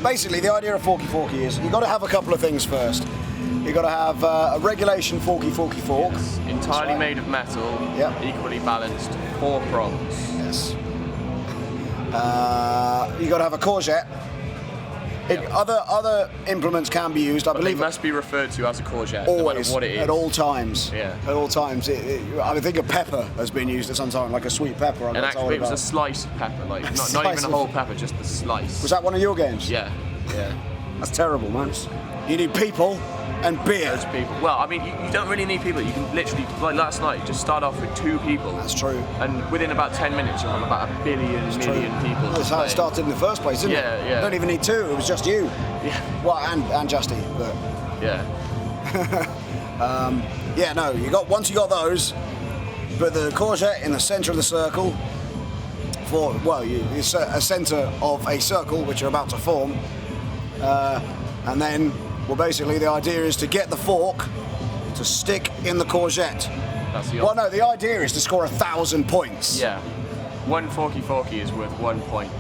Basically, the idea of Forky Forky is you've got to have a couple of things first. You've got to have a regulation Forky Forky fork. Yes. Entirely made of metal, equally balanced, 4 prongs. Yes. You've got to have a courgette. Other implements can be used, I believe. They must be referred to as a courgette, always, no matter what it is. At all times. Yeah. At all times. I think a pepper has been used at some time, like a sweet pepper. And actually, it was a slice of pepper, like not even a whole pepper, just the slice. Was that one of your games? Yeah. Yeah. That's terrible, man. You need people and beer. Those people. Well, I mean, you don't really need people. You can literally, like last night, just start off with 2 people. That's true. And within about 10 minutes, you'll have about 1 billion people. That's how it started in the first place, isn't it? Yeah. You don't even need 2. It was just you. Yeah. Well, and Justy, but. Yeah. Yeah, no. Once you got those, put the courgette in the centre of the circle. It's a centre of a circle which you're about to form, and then. Well, basically, the idea is to get the fork to stick in the courgette. That's the the idea is to score 1,000 points. Yeah. 1 Forky Forky is worth 1 point.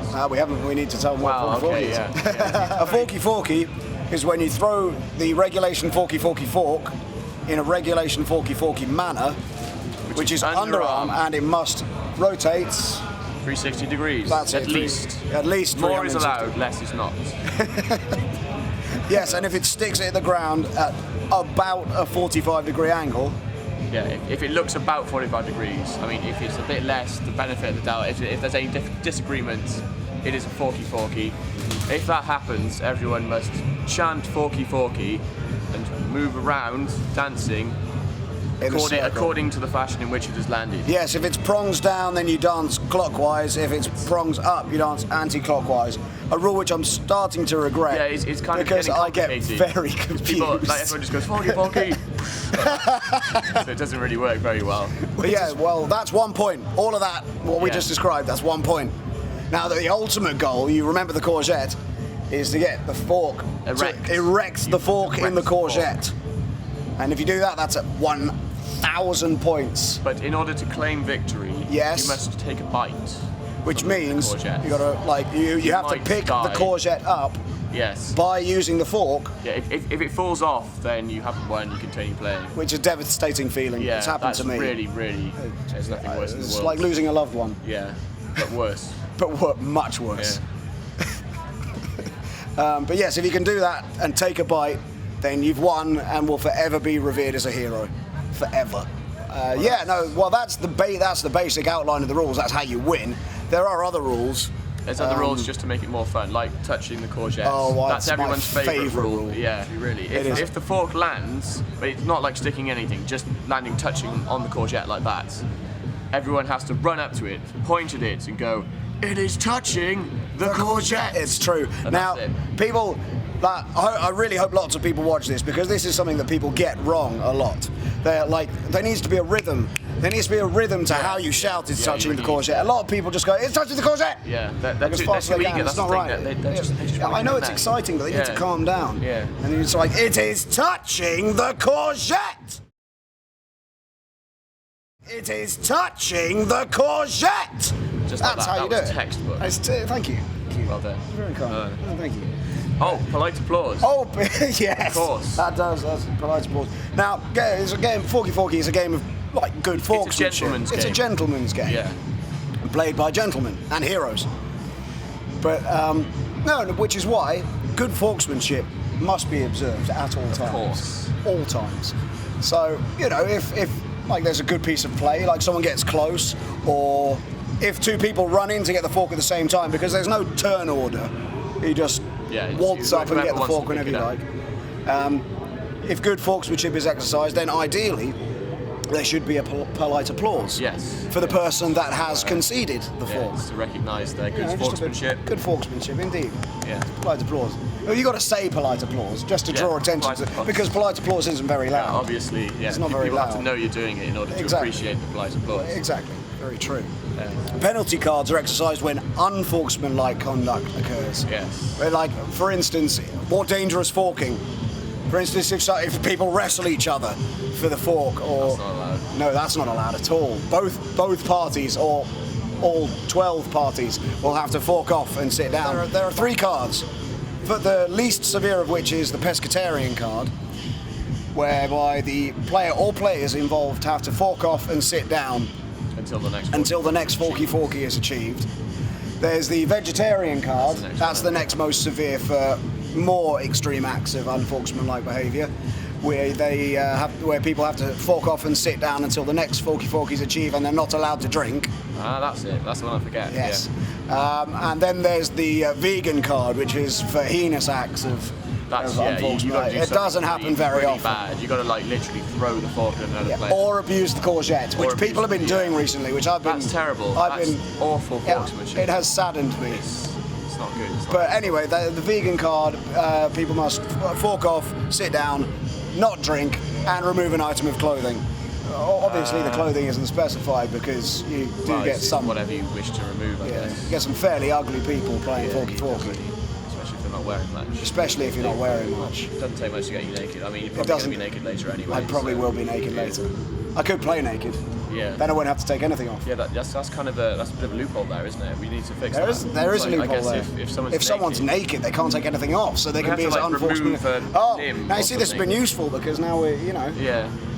We need to tell them what Forky Forky is. Yeah. A Forky Forky is when you throw the regulation Forky Forky fork in a regulation Forky Forky manner, which is underarm, and it must rotate 360 degrees. That's at it. Least. At least. More is allowed, less is not. Yes, and if it sticks it at the ground at about a 45-degree angle. Yeah, if it looks about 45 degrees, I mean, if it's a bit less, the benefit of the doubt, if there's any disagreements, it is a Forky Forky. If that happens, everyone must chant Forky Forky and move around, dancing, according to the fashion in which it has landed. Yes, if it's prongs down, then you dance clockwise. If it's prongs up, you dance anti-clockwise. A rule which I'm starting to regret. Yeah, it's kind of because getting I get very confused. People, everyone just goes Forky Forky. So it doesn't really work very well. But yeah, well, that's 1 point. All of that, what we just described, that's 1 point. Now, the ultimate goal, you remember the courgette, is to get the fork erect the fork in the courgette. And if you do that, that's at 1,000 points. But in order to claim victory, you must take a bite. Which means you gotta you have to pick the courgette up. Yes. By using the fork. Yeah. If it falls off, then you haven't won. You continue playing. Which is a devastating feeling. Yeah. It's happened to me. Really. There's nothing worse in the world. It's like losing a loved one. Yeah. But worse. Much worse. Yeah. But yes, if you can do that and take a bite, then you've won and will forever be revered as a hero. Forever. That's the basic outline of the rules. That's how you win. There are other rules. There's other rules just to make it more fun, like touching the courgette. Oh, well, that's everyone's favourite rule. Yeah, really. If the fork lands, but it's not like sticking anything, just landing, touching on the courgette like that, everyone has to run up to it, point at it, and go, "It is touching the courgette." It's true. And now, people. I really hope lots of people watch this because this is something that people get wrong a lot. There needs to be a rhythm. There needs to be a rhythm to how you shout it's touching the courgette. A lot of people just go, "It's touching the courgette!" Yeah, they're too eager. That's not right. I know it's exciting, but they need to calm down. Yeah. And it's like, "It is touching the courgette! It is touching the courgette!" Just That's how you do it. Textbook. Thank you. Well done. Very kind. Thank you. Oh, polite applause. Oh, yes. Of course. That's polite applause. Now, it's a game. Forky Forky is a game of good forksmanship. It's a gentleman's game. It's a gentleman's game. Yeah. Played by gentlemen and heroes. But which is why good forksmanship must be observed at all times. Of course. All times. So if there's a good piece of play, like someone gets close, or if 2 people run in to get the fork at the same time, because there's no turn order. You just waltz up and get the fork whenever you like. If good forksmanship is exercised, then ideally there should be a polite applause. Yes. For the person that has conceded the fork. To recognise their good forksmanship. Good forksmanship, indeed. Yeah. Polite applause. Well, you've got to say polite applause just to draw attention to it, because polite applause isn't very loud. Yeah, obviously, it's not very loud. People have to know you're doing it in order to appreciate the polite applause. Exactly. Very true. Penalty cards are exercised when unforksmanlike conduct occurs. Yes. Like, for instance, more dangerous forking. For instance, if people wrestle each other for the fork, or that's not allowed. No, that's not allowed at all. Both parties, or all 12 parties, will have to fork off and sit down. There are 3 cards but the least severe of which is the pescatarian card, whereby all players involved have to fork off and sit down until the next Forky Forky is achieved. There's the vegetarian card. That's the next most severe for more extreme acts of unforksmanlike behaviour, where people have to fork off and sit down until the next Forky Forky is achieved, and they're not allowed to drink. That's it. That's the one I forget. Yes. Yeah. And then there's the vegan card, which is for heinous acts of unforksmanlike. It doesn't happen very often. Bad. You got to like literally throw the fork at another player. Or abuse the courgette, which people have been doing recently, which I've been. That's terrible. That's awful forksmanship. It has saddened me. It's not good. But anyway, the vegan card, people must fork off, sit down, not drink, and remove an item of clothing. Obviously, the clothing isn't specified because you do get some. Whatever you wish to remove, I guess. You get some fairly ugly people playing Forky Forky. Especially if they're not wearing much. Especially if you're not wearing much. It doesn't take much to get you naked. I mean, you're probably going to be naked later anyway. I probably will be naked later. I could play naked. Yeah. Then I won't have to take anything off. Yeah, that's kind of that's a bit of a loophole there, isn't it? We need to fix that. There is a loophole I guess there. If someone's naked, they can't take anything off, so they can be as unfortunate. Now you see, this has been useful because now we're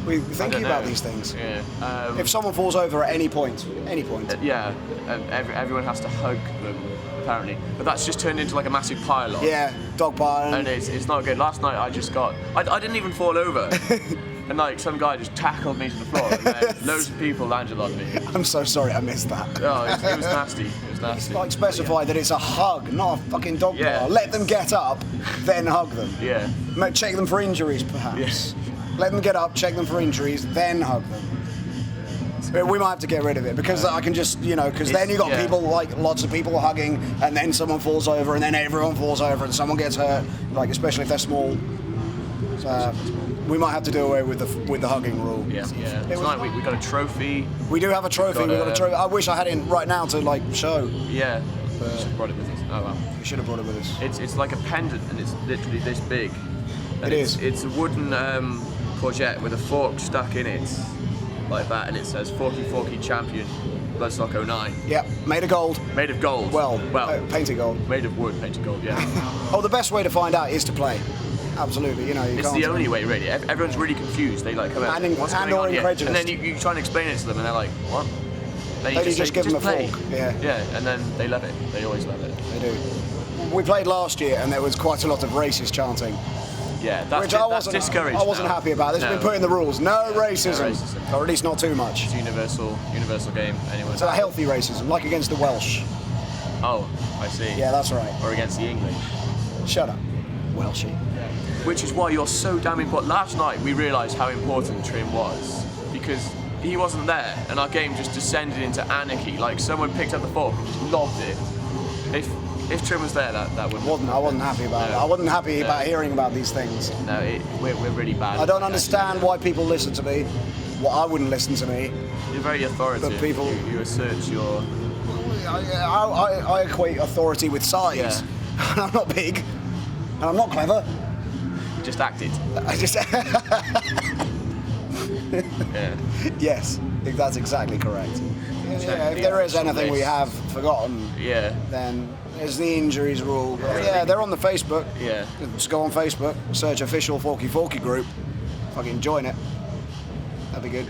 we're thinking about these things. Yeah. If someone falls over at any point. Everyone has to hug them, apparently. But that's just turned into like a massive pile-on. Yeah, dog pile. And it's not good. Last night I didn't even fall over. And like some guy just tackled me to the floor, and then loads of people landed on me. I'm so sorry, I missed that. Oh, it was nasty. It was nasty. It's like specified that it's a hug, not a fucking dog pile. Let them get up, then hug them. Yeah. Check them for injuries, perhaps. Yes. Let them get up, check them for injuries, then hug them. We might have to get rid of it because I can just, because then you got people, like lots of people hugging, and then someone falls over, and then everyone falls over, and someone gets hurt, like especially if they're small. We might have to do away with the hugging rule. Yeah. Tonight we got a trophy. We do have a trophy. We got a trophy. I wish I had it right now to like show. Yeah. We should have brought it with us. Oh well. We should have brought it with us. It's like a pendant, and it's literally this big. And it is. It's a wooden courgette with a fork stuck in it, like that, and it says Forky Forky Champion, Bloodstock 09. Yeah, made of gold. Made of gold. Well, painted gold. Made of wood, painted gold. Yeah. The best way to find out is to play. Absolutely, it's the only way, really. Everyone's really confused. They like come out, what's going on here? And then you try and explain it to them, and they're like, what? Then you just give them a fork. Yeah, and then they love it. They always love it. They do. We played last year, and there was quite a lot of racist chanting. Yeah, that's discouraged. I wasn't happy about. It's been put in the rules. No racism, or at least not too much. It's a universal game. Anyway. So a healthy racism, like against the Welsh. Oh, I see. Yeah, that's right. Or against the English. Shut up, Welshie. Which is why you're so damn important. Last night we realised how important Trim was because he wasn't there, and our game just descended into anarchy. Like someone picked up the fork and just lobbed it. If Trim was there, that wouldn't. I wasn't happy about it. I wasn't happy about hearing about these things. No, we're really bad. I don't understand why people listen to me. I wouldn't listen to me. You're very authoritative. But people, you assert your. I equate authority with size. Yeah. I'm not big, and I'm not clever. Just acted. I just. Yeah. Yes, that's exactly correct. Yeah, if there is anything we have forgotten, then there's the injuries rule. Yeah, they're on the Facebook. Yeah. Just go on Facebook, search official Forky Forky group, fucking join it. That'd be good.